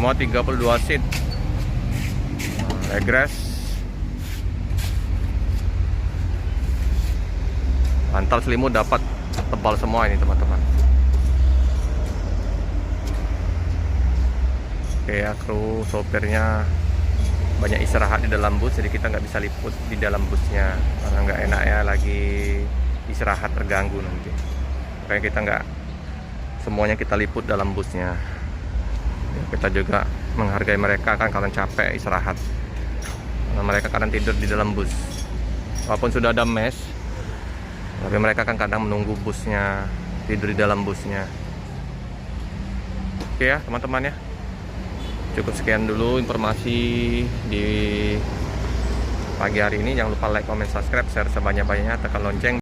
Semua 32 seat. Regress. Bantal selimut dapat tebal semua ini teman-teman. Oke ya, kru sopirnya banyak istirahat di dalam bus, jadi kita nggak bisa liput di dalam busnya karena nggak enak ya, lagi istirahat terganggu nanti. Makanya kita nggak semuanya kita liput dalam busnya ya, kita juga menghargai mereka kan, karena capek istirahat, karena mereka kadang tidur di dalam bus walaupun sudah ada mes, tapi mereka kan kadang menunggu busnya, tidur di dalam busnya. Oke ya teman-teman ya, cukup sekian dulu informasi di pagi hari ini. Jangan lupa like, comment, subscribe, share sebanyak-banyaknya, tekan lonceng.